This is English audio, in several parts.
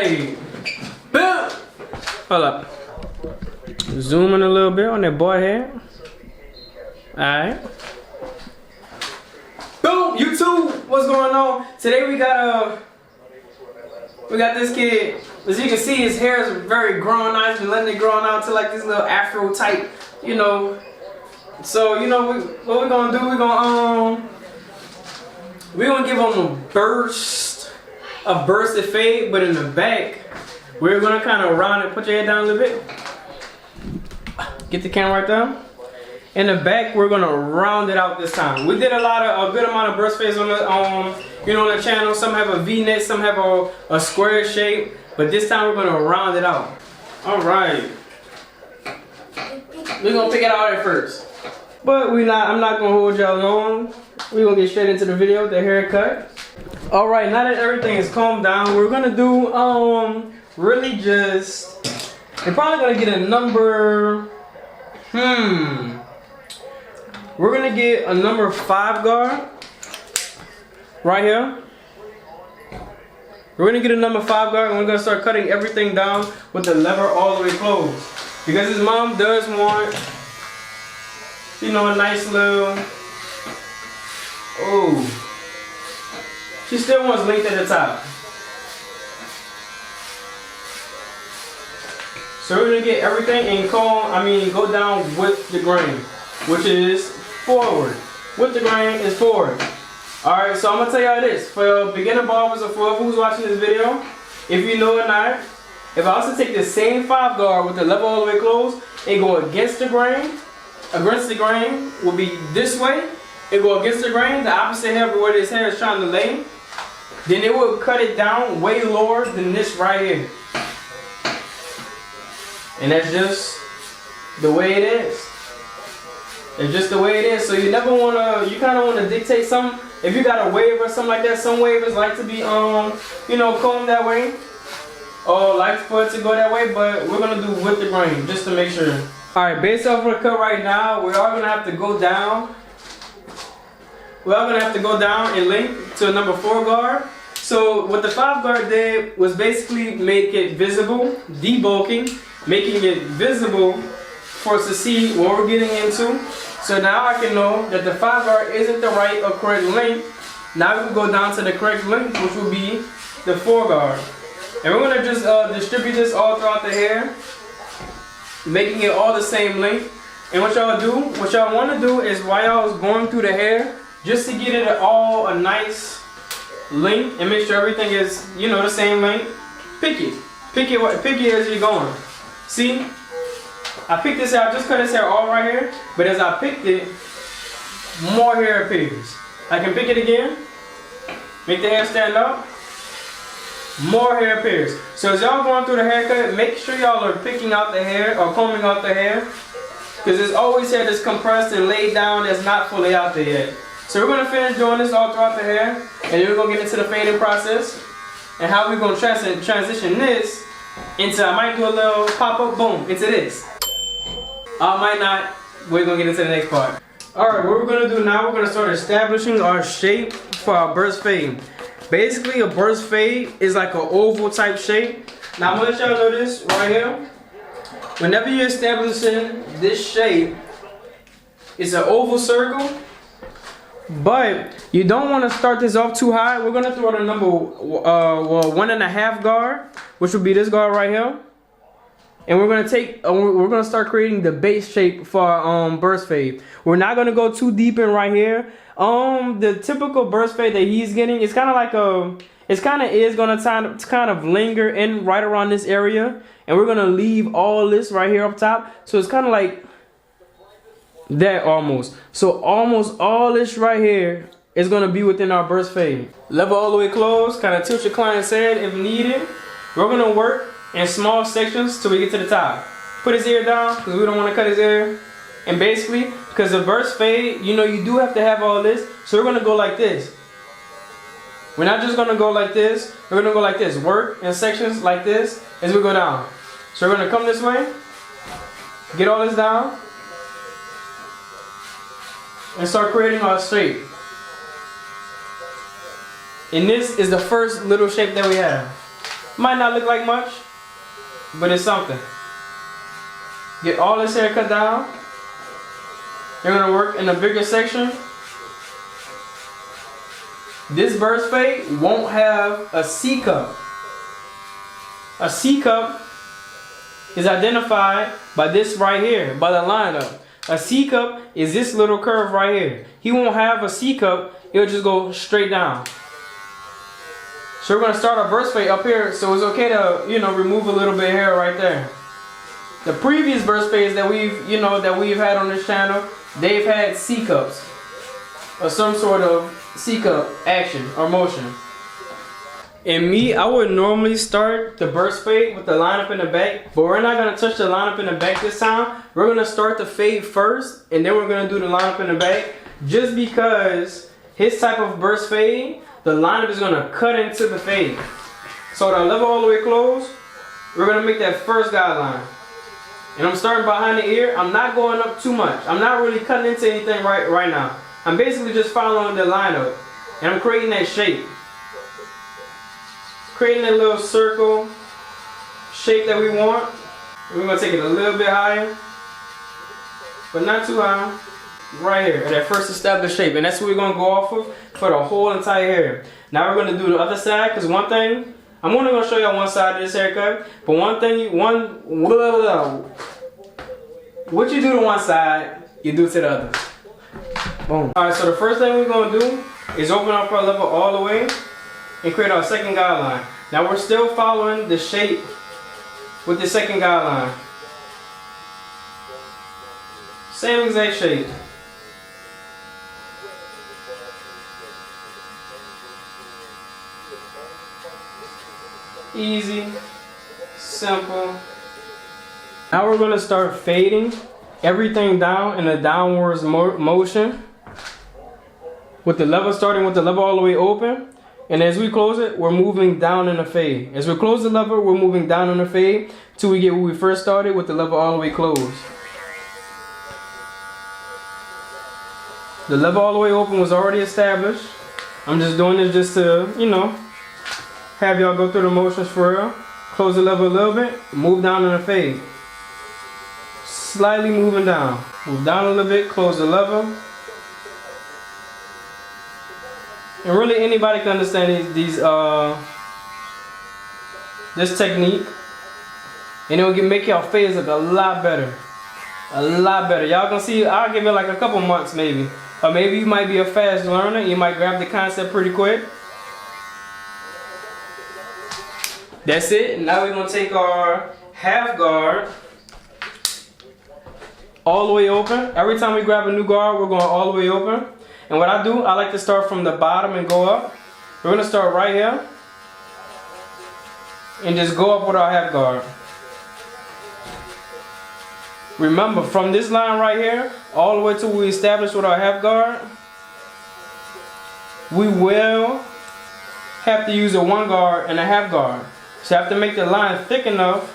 Alright. Boom! Hold up. Zoom in a little bit on that boy head. Alright. Boom! YouTube, what's going on? Today we got this kid. As you can see, his hair is very grown nice. Been letting it grow out to like this little afro type, you know. So you know what we're gonna do? We're gonna give him a bursted fade, but in the back, we're gonna kind of round it. Put your head down a little bit. Get the camera right there. In the back, we're gonna round it out this time. We did a good amount of burst fades on the on the channel. Some have a V-neck, some have a square shape, but this time we're gonna round it out. All right. We're gonna pick it out at first, but I'm not gonna hold y'all long. We're gonna get straight into the video with the haircut. All right, now that everything is calmed down, we're gonna do really just. We're probably gonna get a number. We're gonna get a number 5 guard right here. We're gonna get a number 5 guard, and we're gonna start cutting everything down with the lever all the way closed. Because his mom does want, you know, a nice little. Oh, she still wants length at the top. So we're gonna get everything and go down with the grain, which is forward. With the grain is forward. Alright, so I'm gonna tell y'all this. For beginner barbers or for whoever who's watching this video, if you know or not, if I was to take the same 5 guard with the lever all the way closed and go against the grain will be this way. It go against the grain, the opposite hair where this hair is trying to lay, then it will cut it down way lower than this right here. And that's just the way it is. It's just the way it is. So you never wanna, you kinda wanna dictate some. If you got a wave or something like that, some wavers like to be you know, combed that way. Or like for it to go that way, but we're gonna do with the grain just to make sure. Alright, based off of the cut right now, we are gonna have to go down. We are gonna have to go down in length to a number 4 guard. So what the 5 guard did was basically make it visible, debulking, making it visible for us to see what we're getting into. So now I can know that the 5 guard isn't the right or correct length. Now we can go down to the correct length, which will be the 4 guard. And we're gonna just distribute this all throughout the hair, making it all the same length. And what y'all wanna do is while y'all is going through the hair, just to get it all a nice length and make sure everything is, you know, the same length, pick it as you're going. See, I picked this hair, I just cut this hair all right here, but as I picked it, more hair appears. I can pick it again, make the hair stand up, more hair appears. So as y'all going through the haircut, make sure y'all are picking out the hair or combing out the hair, because there's always hair that's compressed and laid down that's not fully out there yet. So we're going to finish doing this all throughout the hair, and then we're going to get into the fading process and how we're going to transition this into, I might do a little pop-up boom into this. I might not. We're going to get into the next part. Alright, what we're going to do now, we're going to start establishing our shape for our burst fade. Basically, a burst fade is like an oval type shape. Now, I'm going to let y'all know this right here. Whenever you're establishing this shape, it's an oval circle. But you don't want to start this off too high. We're going to throw the number 1.5 guard, which will be this guard right here. And we're going to start creating the base shape for our burst fade. We're not going to go too deep in right here. The typical burst fade that he's getting is kind of like it's kind of linger in right around this area. And we're going to leave all this right here up top. So it's kind of like that almost. So almost all this right here is going to be within our burst fade. Level all the way closed, kind of tilt your client's head if needed. We're going to work in small sections till we get to the top. Put his ear down because we don't want to cut his ear. And basically, because the burst fade, you know, you do have to have all this. So we're going to go like this. We're not just going to go like this. We're going to go like this. Work in sections like this as we go down. So we're going to come this way. Get all this down. And start creating our shape. And this is the first little shape that we have. Might not look like much, but it's something. Get all this hair cut down. You're gonna work in a bigger section. This burst fade won't have a C cup. A C cup is identified by this right here, by the lineup. A C cup is this little curve right here. He won't have a C cup, it'll just go straight down. So we're gonna start our burst fade up here, so it's okay to, remove a little bit of hair right there. The previous burst fades that we've had on this channel, they've had C cups or some sort of C cup action or motion. And me, I would normally start the burst fade with the lineup in the back, but we're not gonna touch the lineup in the back this time. We're gonna start the fade first, and then we're gonna do the lineup in the back, just because his type of burst fade, the lineup is gonna cut into the fade. So to level all the way closed, we're gonna make that first guideline. And I'm starting behind the ear. I'm not going up too much. I'm not really cutting into anything right now. I'm basically just following the lineup, and I'm creating that shape. Creating that little circle shape that we want. We're gonna take it a little bit higher, but not too high. Right here, that first established shape, and that's what we're gonna go off of for the whole entire hair. Now we're gonna do the other side, because one thing, I'm only gonna show y'all one side of this haircut, but what you do to one side, you do to the other. Boom. Alright, so the first thing we're gonna do is open up our level all the way and create our second guideline. Now we're still following the shape with the second guideline. Same exact shape. Easy, simple. Now we're going to start fading everything down in a downwards motion, with the lever starting with the lever all the way open. And as we close it, we're moving down in the fade. As we close the lever, we're moving down in the fade till we get where we first started with the lever all the way closed. The lever all the way open was already established. I'm just doing this just to, have y'all go through the motions for real. Close the lever a little bit, move down in the fade. Slightly moving down. Move down a little bit, close the lever. And really anybody can understand this technique. And it will make y'all fades look a lot better. A lot better. Y'all gonna see, I'll give it like a couple months maybe. Or maybe you might be a fast learner, you might grab the concept pretty quick. That's it. Now we're gonna take our half guard all the way open. Every time we grab a new guard, we're going all the way open. And what I do, I like to start from the bottom and go up. We're gonna start right here and just go up with our half guard. Remember, from this line right here, all the way till we establish with our half guard, we will have to use a one guard and a half guard. So you have to make the line thick enough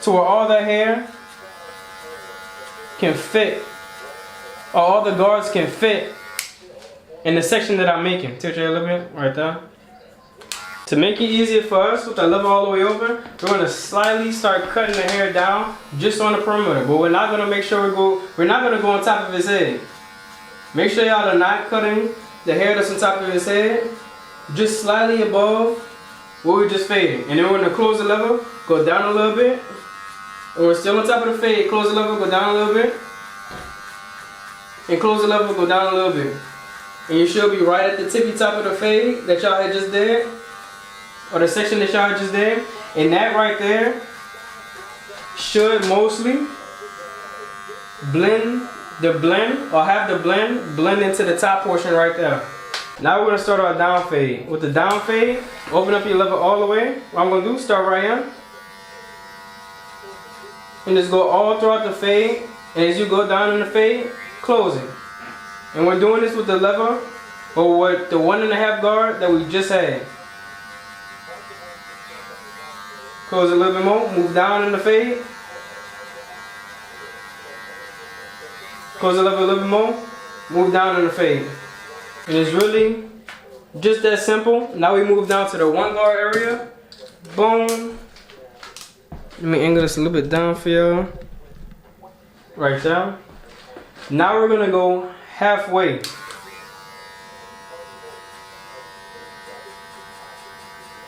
to where all the hair can fit, or all the guards can fit in the section that I'm making. Tilt your head a little bit, right there. To make it easier for us, with the lever all the way open, we're going to slightly start cutting the hair down just on the perimeter. But we're not going to make sure we're not going to go on top of his head. Make sure y'all are not cutting the hair that's on top of his head, just slightly above where we just faded. And then we're going to close the lever, go down a little bit. And we're still on top of the fade, close the lever, go down a little bit. And close the lever, go down a little bit. And you should be right at the tippy top of the fade that y'all had just did, or the section that y'all just did. And that right there should mostly blend, or have the blend into the top portion right there. Now we're going to start our down fade. With the down fade, open up your lever all the way. What I'm going to do, start right here. And just go all throughout the fade. And as you go down in the fade, close it. And we're doing this with the lever, or with the 1.5 guard that we just had. Close a little bit more, move down in the fade. Close the lever a little bit more, move down in the fade. And it's really just that simple. Now we move down to the 1 guard area. Boom. Let me angle this a little bit down for y'all. Right there. Now we're gonna go halfway.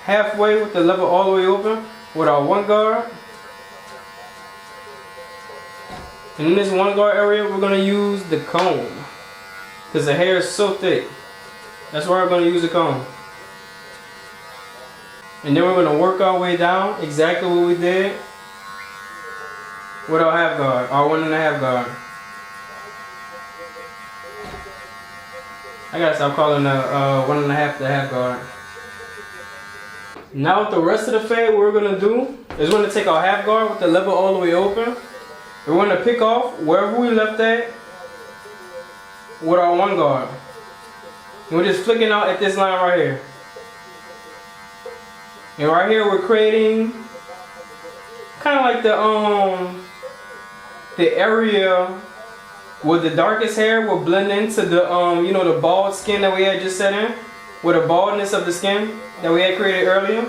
Halfway with the lever all the way open with our one guard. And in this one guard area, we're gonna use the comb because the hair is so thick. That's why we're gonna use the comb. And then we're gonna work our way down exactly what we did with our half guard, our 1.5 guard. I gotta stop calling the 1.5 the half guard. Now with the rest of the fade, what we're gonna do is we're gonna take our half guard with the lever all the way open. We're gonna pick off wherever we left at with our one guard. And we're just flicking out at this line right here. And right here we're creating kind of like the area where the darkest hair will blend into the you know, the bald skin that we had just set in, with the baldness of the skin that we had created earlier.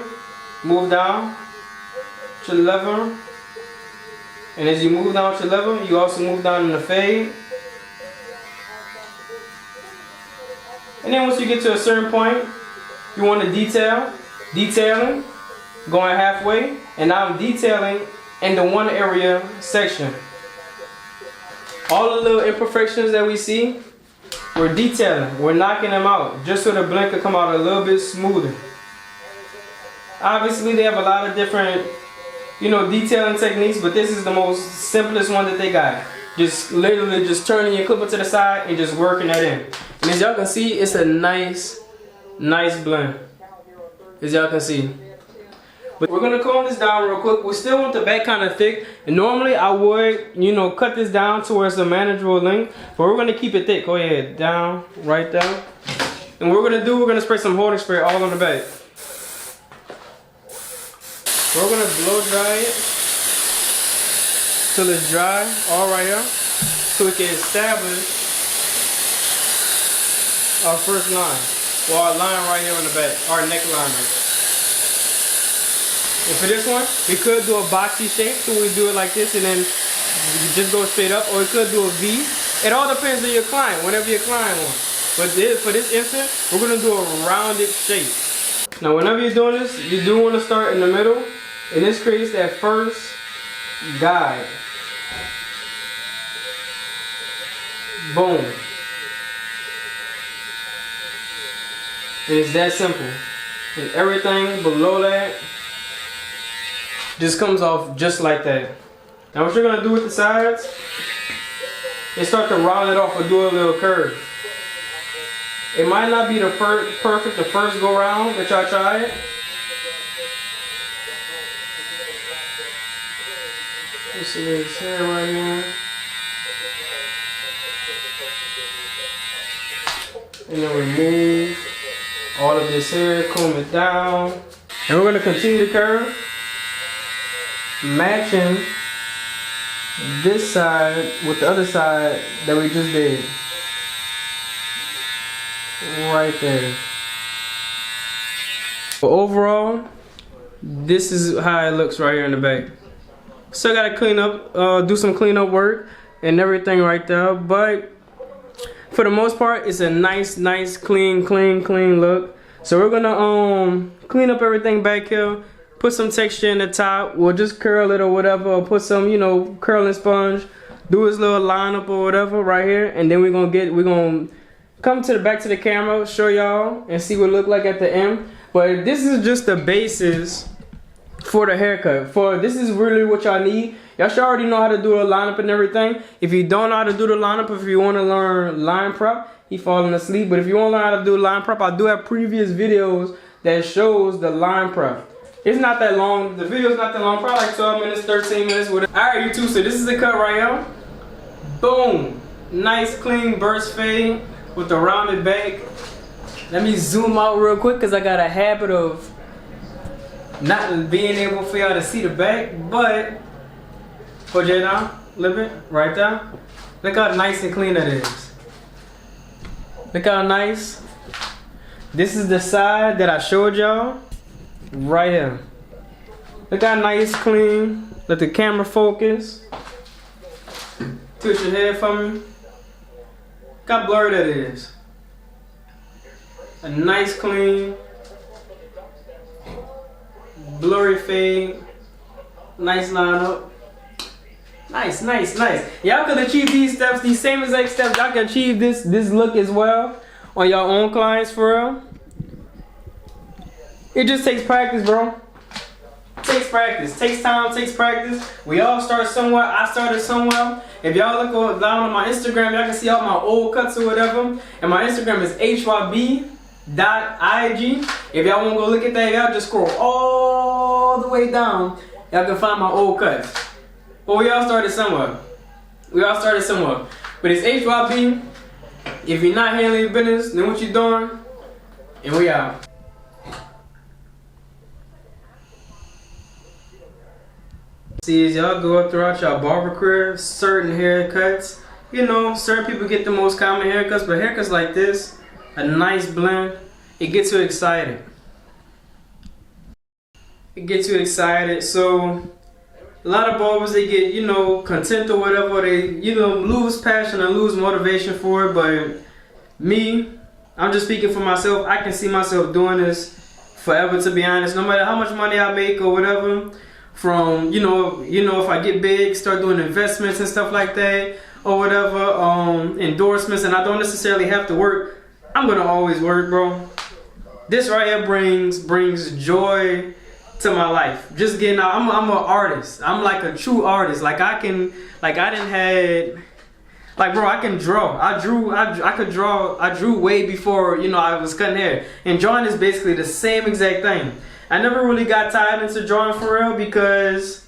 Move down to the lever, and as you move down to the lever, you also move down in the fade. And then once you get to a certain point, you want to detailing, going halfway, and now I'm detailing in the one area section. All the little imperfections that we see, we're detailing, we're knocking them out, just so the blend can come out a little bit smoother. Obviously they have a lot of different, you know, detailing techniques, but this is the most simplest one that they got. Just literally just turning your clipper to the side and just working that in. And as y'all can see, it's a nice blend, as y'all can see. But we're gonna comb this down real quick. We still want the back kind of thick, and normally I would, you know, cut this down towards a manageable length, but we're gonna keep it thick. Go ahead, down, right down. And what we're gonna do, we're gonna spray some holding spray all on the back. We're gonna blow dry it till it's dry, all right here, so we can establish our first line, or our line right here on the back, our neckline. And for this one, we could do a boxy shape, so we do it like this and then just go straight up, or we could do a V. It all depends on your client, whatever your client wants. But for this instant, we're gonna do a rounded shape. Now whenever you're doing this, you do want to start in the middle, and this creates that first guide. Boom. And it's that simple. And everything below that just comes off just like that. Now what you're gonna do with the sides is start to round it off or do a little curve. It might not be the perfect the first go round that y'all try it. Let's see this hair right here. And then remove all of this hair, comb it down. And we're gonna continue to curve, matching this side with the other side that we just did. Right there. But overall, this is how it looks right here in the back. Still gotta clean up, do some cleanup work and everything right there. But for the most part, it's a nice, clean look. So we're gonna clean up everything back here. Put some texture in the top. We'll just curl it or whatever, or put some, you know, curling sponge. Do his little lineup or whatever right here, and then we're gonna come to the back to the camera, show y'all, and see what it look like at the end. But this is just the basis for the haircut. This is really what y'all need. Y'all should already know how to do the lineup and everything. If you don't know how to do the lineup, if you want to learn line prep, he falling asleep. But if you want to learn how to do line prep, I do have previous videos that shows the line prep. It's not that long. The video's not that long, probably like 12 minutes, 13 minutes. Whatever. Alright, YouTube, so this is the cut right here. Boom. Nice, clean burst fade with the rounded back. Let me zoom out real quick because I got a habit of not being able for y'all to see the back. But, put it down a little bit, right there. Look how nice and clean that is. Look how nice. This is the side that I showed y'all. Right here. Look how nice, clean. Let the camera focus. Twist your head for me. Look how blurry that is. A nice, clean, blurry fade. Nice lineup. Nice, nice, nice. Y'all can achieve these steps, these same exact steps. Y'all can achieve this look as well on your own clients for real. It just takes practice, bro. Takes practice, takes time, takes practice. We all start somewhere. I started somewhere. If y'all look down on my Instagram, y'all can see all my old cuts or whatever. And my Instagram is hyb.ig. If y'all want to go look at that, y'all just scroll all the way down. Y'all can find my old cuts. But we all started somewhere. We all started somewhere. But it's hyb. If you're not handling your business, know what you're doing. And we out. See, as y'all go throughout y'all barber career, certain haircuts, you know, certain people get the most common haircuts, but haircuts like this, a nice blend, it gets you excited. It gets you excited. So a lot of barbers, they get, you know, content or whatever, they, you know, lose passion and lose motivation for it. But me, I'm just speaking for myself. I can see myself doing this forever, to be honest. No matter how much money I make or whatever, from, you know, if I get big, start doing investments and stuff like that or whatever, endorsements, and I don't necessarily have to work, I'm gonna always work, bro. This right here brings joy to my life. Just getting out. I'm an artist. I'm like a true artist. Like I can, like I didn't had, like bro, I can draw. I could draw. I drew way before, you know, I was cutting hair. And drawing is basically the same exact thing. I never really got tied into drawing for real because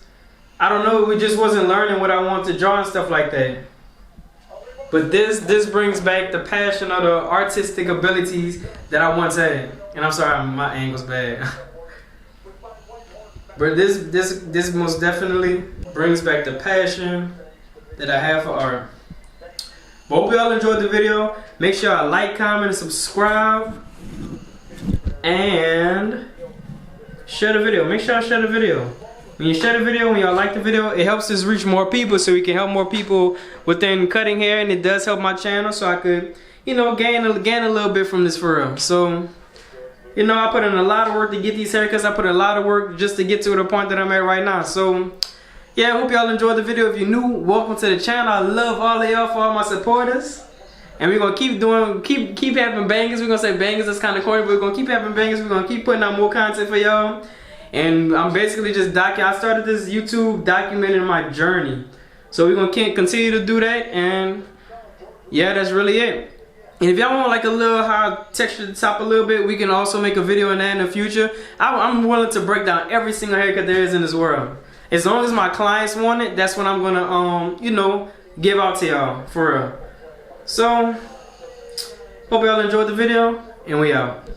I don't know, we just wasn't learning what I wanted to draw and stuff like that. But this brings back the passion of the artistic abilities that I once had. And I'm sorry, my angle's bad. But this most definitely brings back the passion that I have for art. But hope y'all enjoyed the video. Make sure y'all like, comment, and subscribe. And share the video. Make sure y'all share the video. When you share the video, when y'all like the video, it helps us reach more people so we can help more people within cutting hair, and it does help my channel so I could, you know, gain a little bit from this for real. So, you know, I put in a lot of work to get these haircuts. I put in a lot of work just to get to the point that I'm at right now. So, yeah, I hope y'all enjoyed the video. If you're new, welcome to the channel. I love all of y'all for all my supporters. And we're gonna keep doing, keep having bangers. We're gonna say bangers, that's kind of corny, but we're gonna keep having bangers. We're gonna keep putting out more content for y'all. And I'm basically just I started this YouTube documenting my journey. So we're gonna continue to do that, and yeah, that's really it. And if y'all want like a little how texture the top a little bit, we can also make a video on that in the future. I'm willing to break down every single haircut there is in this world. As long as my clients want it, that's what I'm gonna you know, give out to y'all for real. So, hope y'all enjoyed the video, and we out.